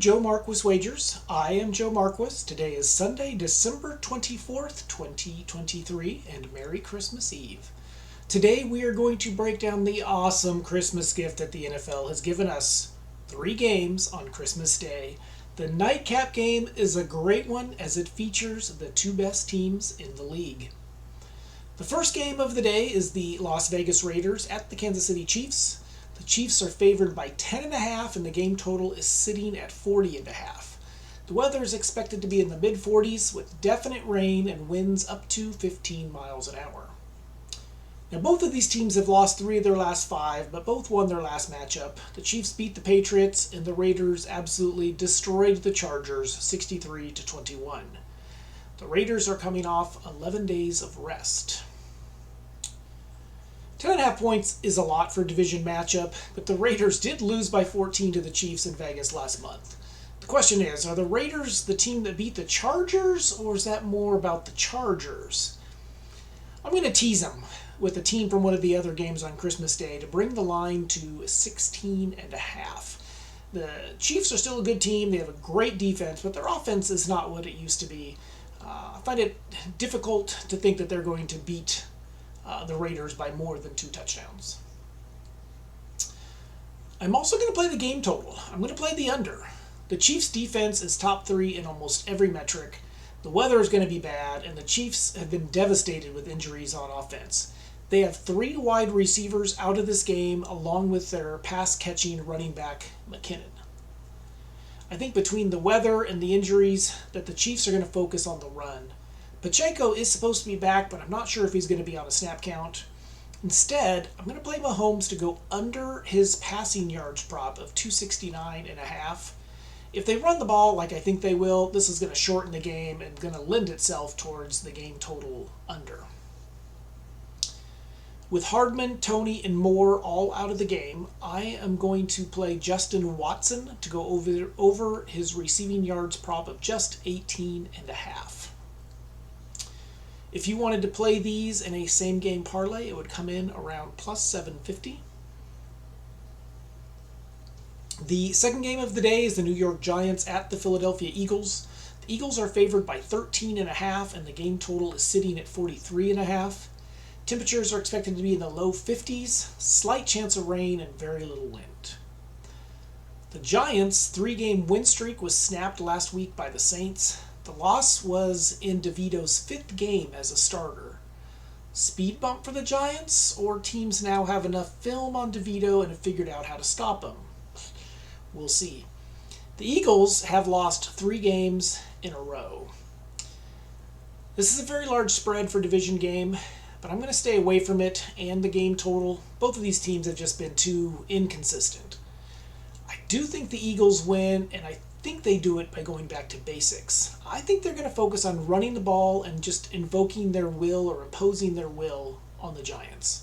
Joe Marquis Wagers. I am Joe Marquis. Today is Sunday, December 24th, 2023, and Merry Christmas Eve. Today we are going to break down the awesome Christmas gift that the NFL has given us. 3 games on Christmas Day. The nightcap game is a great one as it features the 2 best teams in the league. The first game of the day is the Las Vegas Raiders at the Kansas City Chiefs. The Chiefs are favored by 10.5 and the game total is sitting at 40.5. The weather is expected to be in the mid-40s with definite rain and winds up to 15 miles an hour. Now both of these teams have lost 3 of their last 5, but both won their last matchup. The Chiefs beat the Patriots and the Raiders absolutely destroyed the Chargers 63-21. The Raiders are coming off 11 days of rest. 10.5 points is a lot for a division matchup, but the Raiders did lose by 14 to the Chiefs in Vegas last month. The question is, are the Raiders the team that beat the Chargers, or is that more about the Chargers? I'm going to tease them with a team from one of the other games on Christmas Day to bring the line to 16.5. The Chiefs are still a good team. They have a great defense, but their offense is not what it used to be. I find it difficult to think that they're going to beat the Raiders by more than 2 touchdowns. I'm also going to play the game total. I'm going to play the under. The Chiefs' defense is top 3 in almost every metric. The weather is going to be bad, and the Chiefs have been devastated with injuries on offense. They have 3 wide receivers out of this game, along with their pass-catching running back, McKinnon. I think between the weather and the injuries that the Chiefs are going to focus on the run. Pacheco is supposed to be back, but I'm not sure if he's going to be on a snap count. Instead, I'm going to play Mahomes to go under his passing yards prop of 269.5. If they run the ball like I think they will, this is going to shorten the game and going to lend itself towards the game total under. With Hardman, Toney, and Moore all out of the game, I am going to play Justin Watson to go over his receiving yards prop of just 18.5. If you wanted to play these in a same-game parlay, it would come in around plus 750. The second game of the day is the New York Giants at the Philadelphia Eagles. The Eagles are favored by 13.5, and the game total is sitting at 43.5. Temperatures are expected to be in the low 50s, slight chance of rain, and very little wind. The Giants' 3-game win streak was snapped last week by the Saints. The loss was in DeVito's 5th game as a starter. Speed bump for the Giants, or teams now have enough film on DeVito and have figured out how to stop him? We'll see. The Eagles have lost 3 games in a row. This is a very large spread for a division game, but I'm going to stay away from it and the game total. Both of these teams have just been too inconsistent. I do think the Eagles win, and I think they do it by going back to basics. I think they're going to focus on running the ball and just invoking their will or imposing their will on the Giants.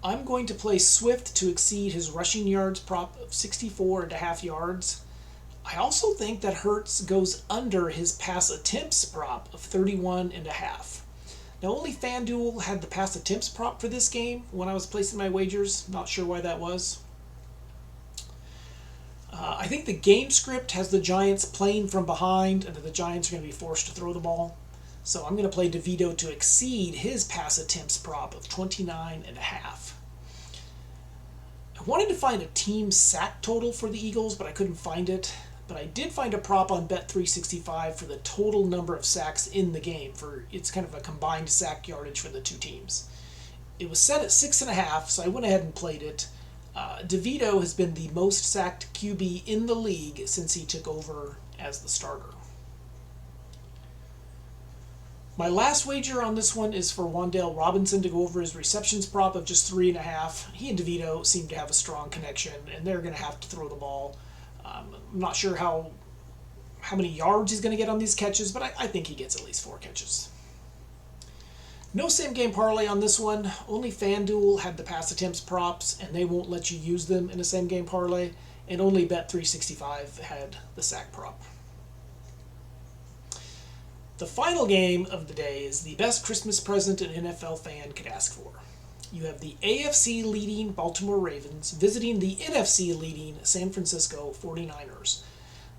I'm going to play Swift to exceed his rushing yards prop of 64.5 yards. I also think that Hurts goes under his pass attempts prop of 31.5. Now, only FanDuel had the pass attempts prop for this game when I was placing my wagers. Not sure why that was. I think the game script has the Giants playing from behind and that the Giants are going to be forced to throw the ball. So I'm going to play DeVito to exceed his pass attempts prop of 29.5. I wanted to find a team sack total for the Eagles, but I couldn't find it. But I did find a prop on Bet365 for the total number of sacks in the game. It's kind of a combined sack yardage for the 2 teams. It was set at 6.5, so I went ahead and played it. DeVito has been the most sacked QB in the league since he took over as the starter. My last wager on this one is for Wan'Dale Robinson to go over his receptions prop of just 3.5. He and DeVito seem to have a strong connection, and they're going to have to throw the ball. I'm not sure how many yards he's going to get on these catches, but I think he gets at least 4 catches. No same-game parlay on this one. Only FanDuel had the pass attempts props, and they won't let you use them in a same-game parlay. And only Bet365 had the sack prop. The final game of the day is the best Christmas present an NFL fan could ask for. You have the AFC-leading Baltimore Ravens visiting the NFC-leading San Francisco 49ers.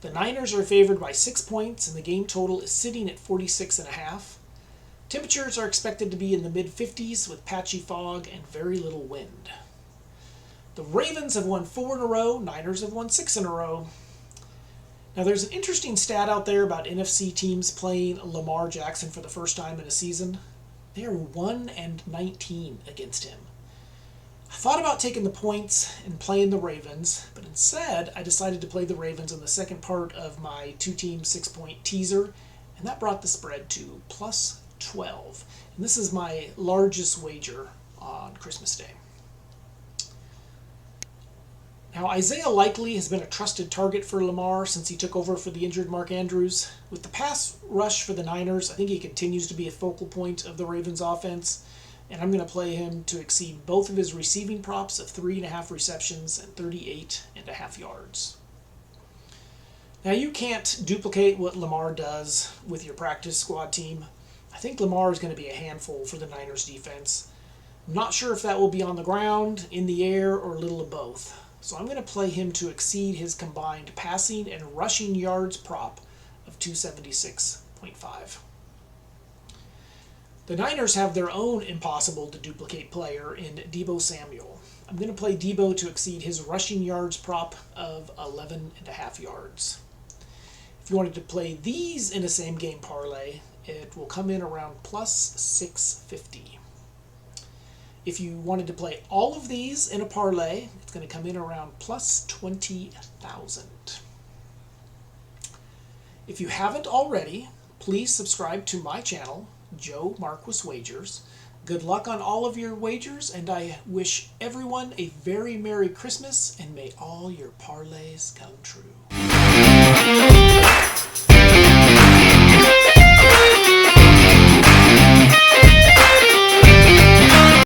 The Niners are favored by 6 points, and the game total is sitting at 46.5. Temperatures are expected to be in the mid-50s with patchy fog and very little wind. The Ravens have won 4 in a row. Niners have won 6 in a row. Now, there's an interesting stat out there about NFC teams playing Lamar Jackson for the first time in a season. They are 1-19 against him. I thought about taking the points and playing the Ravens, but instead I decided to play the Ravens in the second part of my 2-team 6-point teaser, and that brought the spread to plus 12. And this is my largest wager on Christmas Day. Now, Isaiah Likely has been a trusted target for Lamar since he took over for the injured Mark Andrews. With the pass rush for the Niners, I think he continues to be a focal point of the Ravens' offense, and I'm going to play him to exceed both of his receiving props of 3.5 receptions and 38.5 yards. Now, you can't duplicate what Lamar does with your practice squad team. I think Lamar is going to be a handful for the Niners defense. I'm not sure if that will be on the ground, in the air, or a little of both. So I'm going to play him to exceed his combined passing and rushing yards prop of 276.5. The Niners have their own impossible-to-duplicate player in Deebo Samuel. I'm going to play Deebo to exceed his rushing yards prop of 11.5 yards. If you wanted to play these in a same-game parlay, it will come in around plus 650. If you wanted to play all of these in a parlay, it's going to come in around plus 20,000. If you haven't already, please subscribe to my channel, Joe Marquis Wagers. Good luck on all of your wagers, and I wish everyone a very Merry Christmas, and may all your parlays come true.